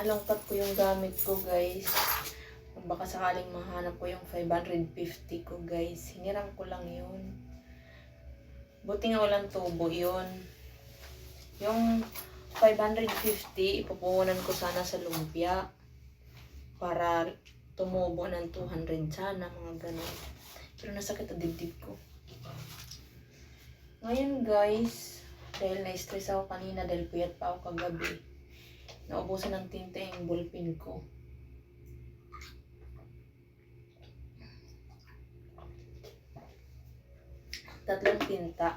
Nalungkat ko yung gamit ko, guys. Baka sakaling mahanap ko yung 550 ko, guys. Hinirang ko lang yun. Buti nga walang tubo yun. Yung 550, ipupuhunan ko sana sa lumpia. Para tumubo ng 200 sana, mga ganun. Pero nasakit ang dibdib ko. Ngayon, guys, dahil na-stress ako kanina dahil puyat pa ako kagabi, naubusan ng tinta yung ballpen ko. Tatlong tinta.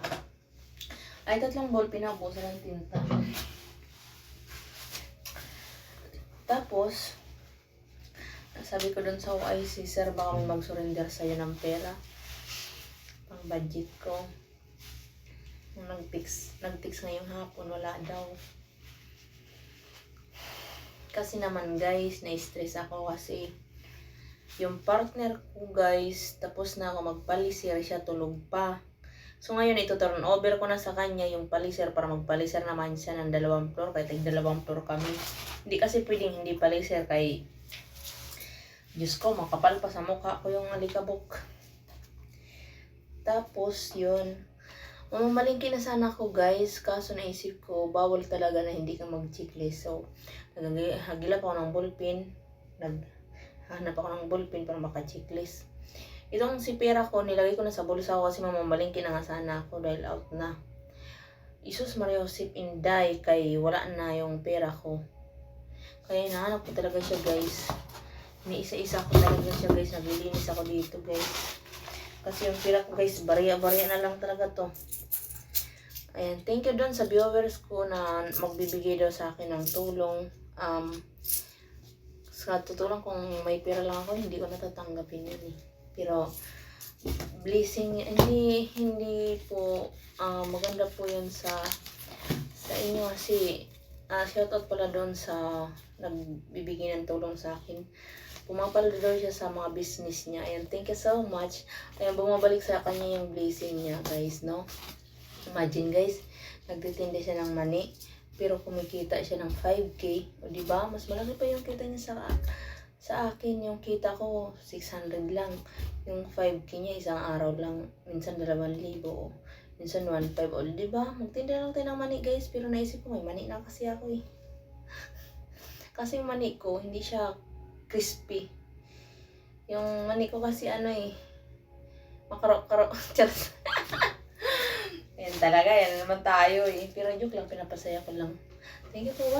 Ay, tatlong ballpen na ubusan ng tinta. Tapos, sabi ko dun sa OIC, sir, baka may mag-surrender sa'yo ng pera. Pang budget ko. Nung nag-text ngayong hapon, wala daw. Kasi naman, guys, na-stress ako kasi yung partner ko, guys, tapos na ako magpalisir, siya tulog pa. So ngayon, ito turn over ko na sa kanya yung palisir para magpalisir naman siya ng 2 floor, kahit 2 floor kami. Hindi kasi pwedeng hindi palisir kay Diyos ko, makapal pa sa mukha ko yung alikabok. Tapos yun, mamamalingki na sana ako, guys, kaso naisip ko, bawal talaga na hindi ka mag-checklist. So, naghagilap ako ng ballpen, naghanap ako ng ballpen para maka-checklist. Itong si pera ko, nilagay ko na sa bulsa ko kasi mamamalingki na nga sana ako dahil out na. Isus Maria Josep Inday, kay wala na yung pera ko. Kaya hinahanap ko talaga siya, guys. Ni-isa-isa ko talaga siya, guys. Naglilinis ako dito, guys. Kasi yung pera ko, guys, barya-barya na lang talaga to. Ayan, thank you dun sa viewers ko na magbibigay daw sa akin ng tulong. Sa tutulong kung may pera lang ako, hindi ko natatanggapin yun eh. Pero, blessing, hindi po, maganda po yun sa inyo kasi, shoutout pala doon sa nagbibigay ng tulong sa akin. Pumapalo daw siya sa mga business niya. Ayan, thank you so much. Ayan, bumabalik sa kanya yung blessing niya, guys, no? Imagine, guys, nagtitinda siya ng mani, pero kumikita siya ng 5K. O, diba? Mas malaki pa yung kita niya sa akin. Yung kita ko, 600 lang. Yung 5K niya, isang araw lang. Minsan 2,000. O, minsan 1,500. O, diba? Magtinda lang tayo ng mani, guys. Pero naisip ko, may mani na kasi ako eh. Kasi yung mani ko, hindi siya crispy. Yung mani ko kasi makaro-karo. Charot. Yan talaga, yan naman tayo eh. Pero joke lang, pinapasaya ko lang. Thank you for watching.